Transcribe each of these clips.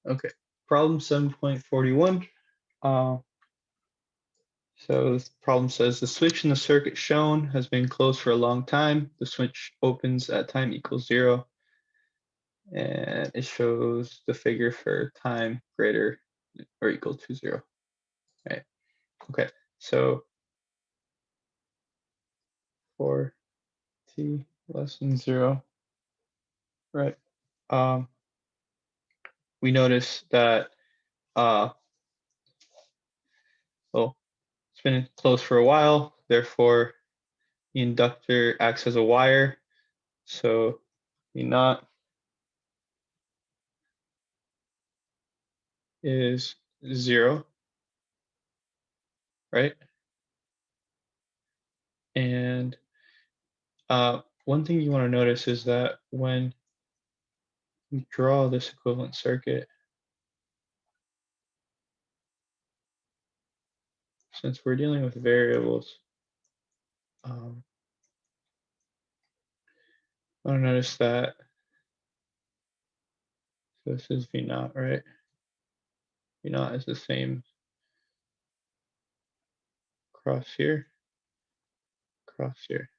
Okay, problem 7.41. So this problem says the switch in the circuit shown has been closed for a long time. The switch opens at time equals 0, and it shows the figure for time greater or equal to 0. Right. Okay. So for t less than 0, right? We notice that well, it's been closed for a while, therefore the inductor acts as a wire. So V naught is 0, right? And one thing you want to notice is that when you draw this equivalent circuit, since we're dealing with variables, I want to notice that so this is V naught, right? V naught is the same across here, across here.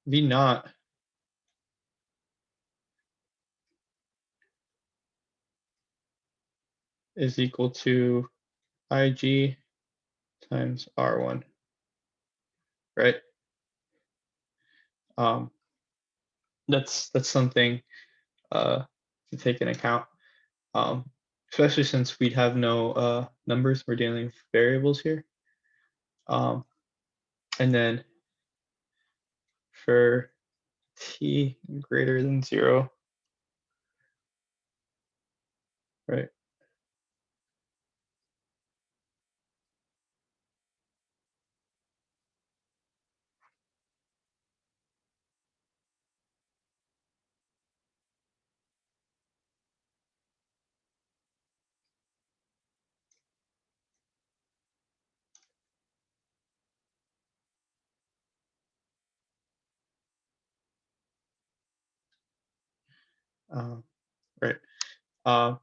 V naught is equal to IG times R1, right? That's something to take into account, especially since we'd have no numbers. We're dealing with variables here. And then for t greater than 0, right? Right. I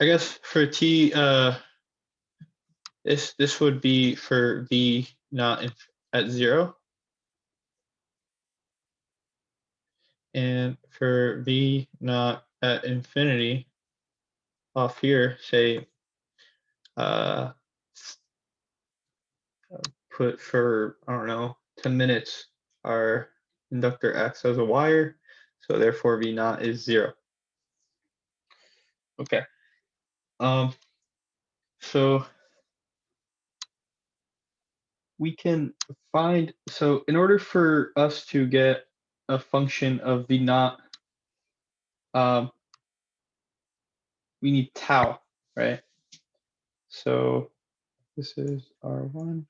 guess for t, this would be for v not at 0, and for v not at infinity off here, say uh, put for, I don't know, 10 minutes, our inductor acts as a wire, so therefore V naught is 0. Okay. So we can find, so in order for us to get a function of V naught, we need tau, right? So this is R1,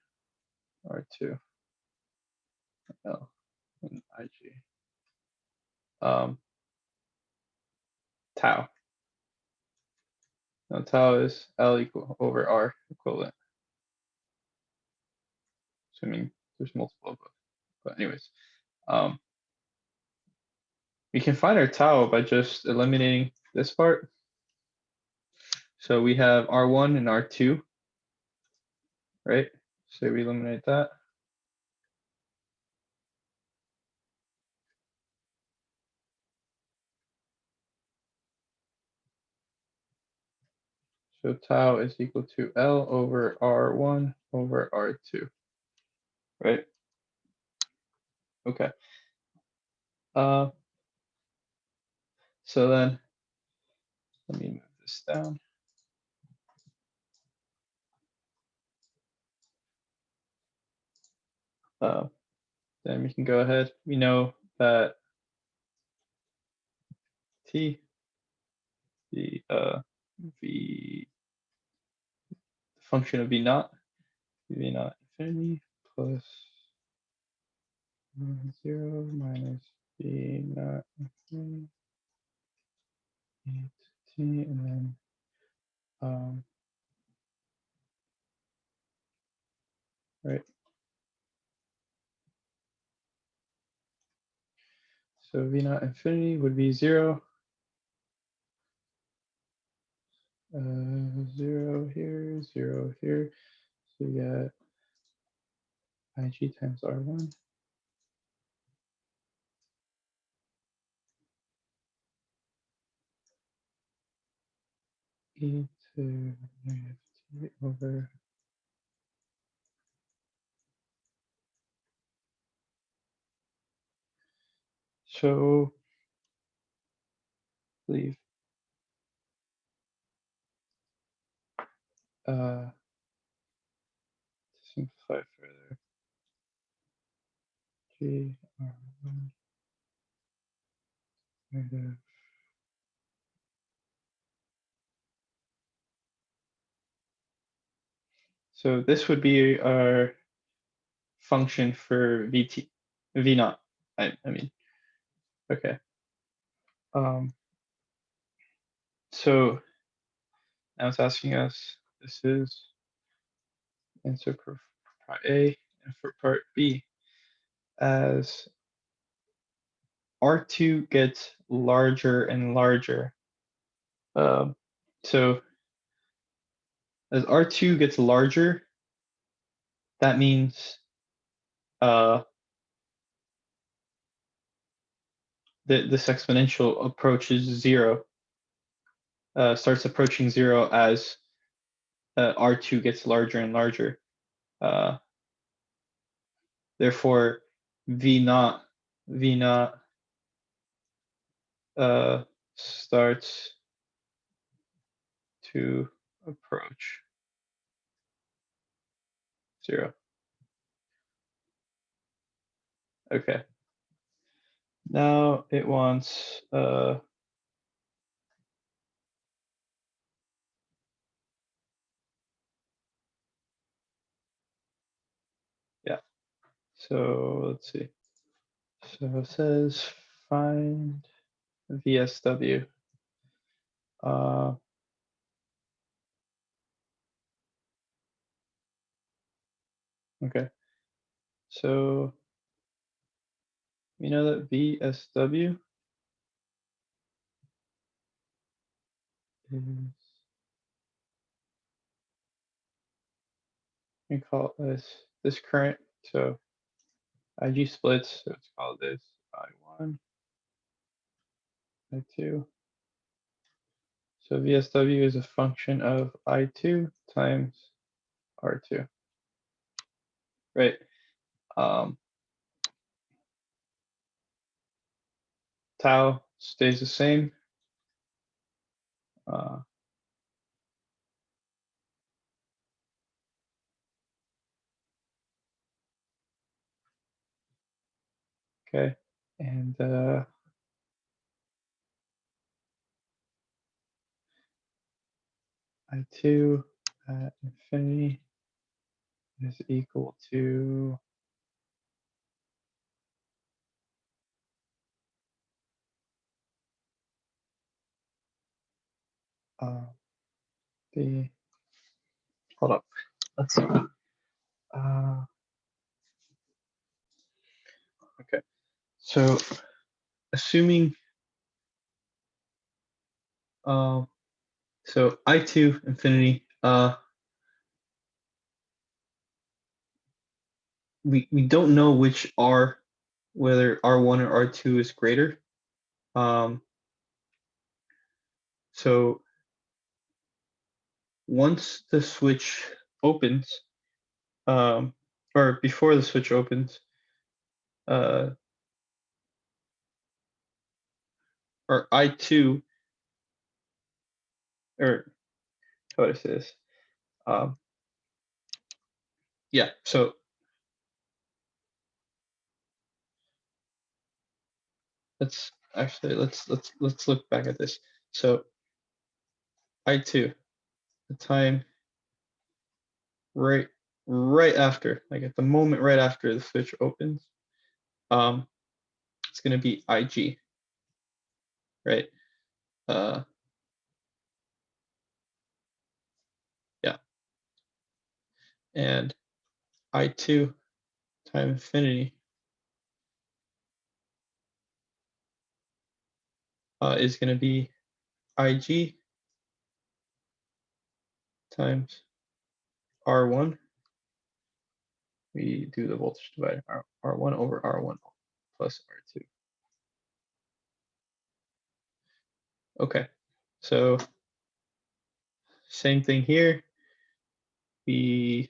R2, L, and IG. Tau. Now tau is L equal over R equivalent, assuming there's multiple of them. But anyways, we can find our tau by just eliminating this part. So we have R1 and R2, right? So we eliminate that. So tau is equal to L over R1 over R2, right? Okay. So then let me move this down. Then we can go ahead. We know that T, the function of V naught infinity plus 0 minus V naught infinity t, and then right. So V naught infinity would be 0, 0 here, 0 here. So we got IG times R1. E to negative T over so leave to simplify further G R1 negative. So this would be our function for VT V naught. I mean, okay. So now it's asking us, this is answer for part A, and for part B, as R2 gets larger and larger. So as R2 gets larger, that means this exponential approaches 0, starts approaching 0 as R2 gets larger and larger. Therefore, V naught starts to approach 0. Okay. Now it wants yeah. So let's see. So it says find VSW. Okay. So we know that VSW is, we call this current. So IG splits, so let's call this I1, I2. So VSW is a function of I2 times R2. Right. Tau stays the same. Okay, and I2 at infinity is equal to the, hold up, let's see. Okay, so assuming, so I2 infinity, we don't know which R, whether R1 or R2 is greater. So once the switch opens, or before the switch opens, or I2, or how do I say this? Yeah, so let's look back at this. So I2, the time right after, like at the moment right after the switch opens, it's gonna be IG, right? Yeah, and I2 time infinity is gonna be IG times R1. We do the voltage divided R1 over R1 plus R2. Okay, so same thing here. We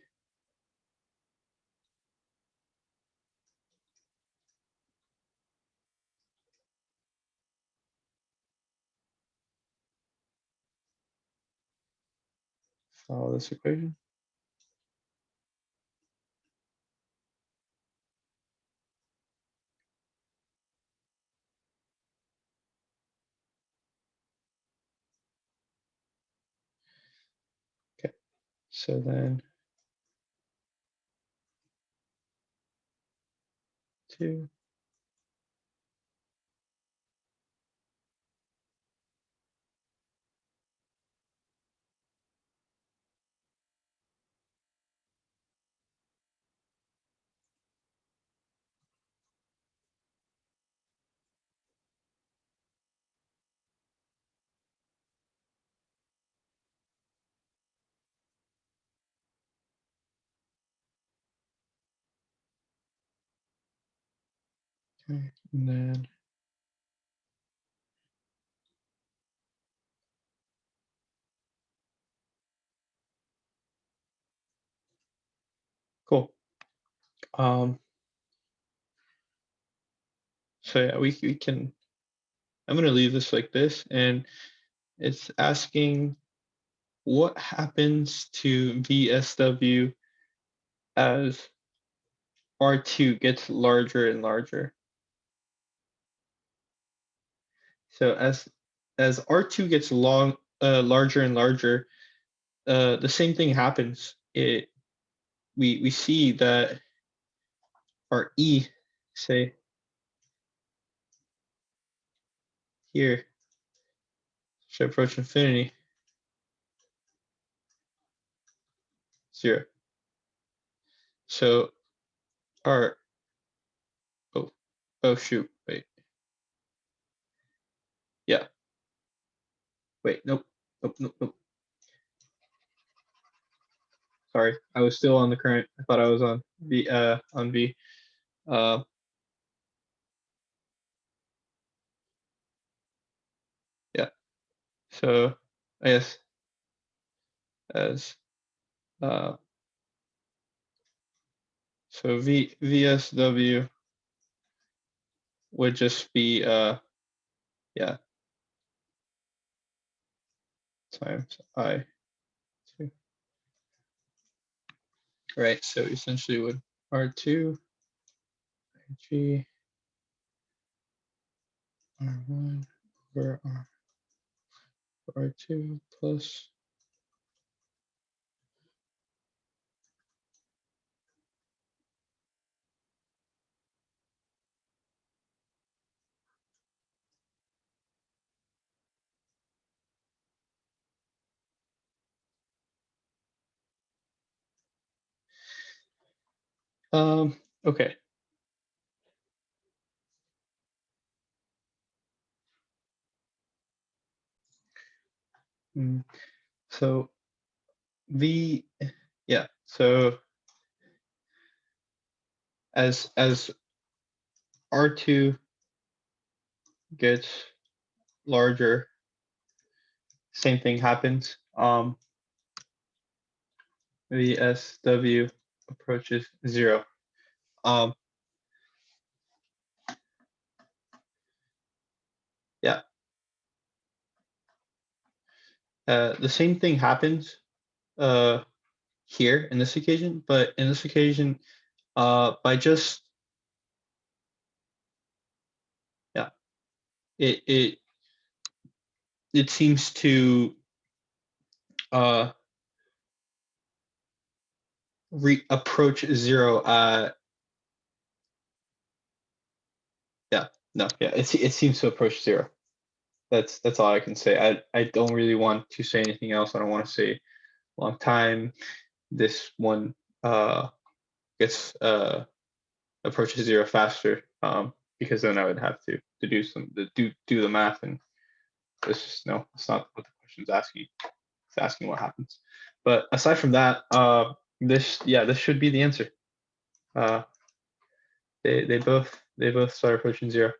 follow this equation. Okay, so then 2. Okay, and then cool. So yeah, we can. I'm gonna leave this like this, and it's asking what happens to VSW as R2 gets larger and larger. So as R2 gets larger and larger, the same thing happens. We see that our E, say here, should approach infinity, 0. So our oh shoot, wait, yeah, wait, nope, nope. Sorry, I was still on the current. I thought I was on V. On V. Uh, yeah. So I guess as so VSW would just be yeah, times I2. Right. So essentially would R2 G R1 over R2 plus okay. So yeah, so as R2 gets larger, same thing happens. VSW approaches 0. Yeah, the same thing happens here in this occasion, but in this occasion, by just yeah, it it seems to approach 0. Yeah, no, yeah, it seems to approach 0. That's all I can say. I don't really want to say anything else. I don't want to say long time. This one gets approaches 0 faster, because then I would have to do the math, and it's just no, it's not what the question's asking. it's asking what happens. But aside from that, this should be the answer. They both start approaching 0.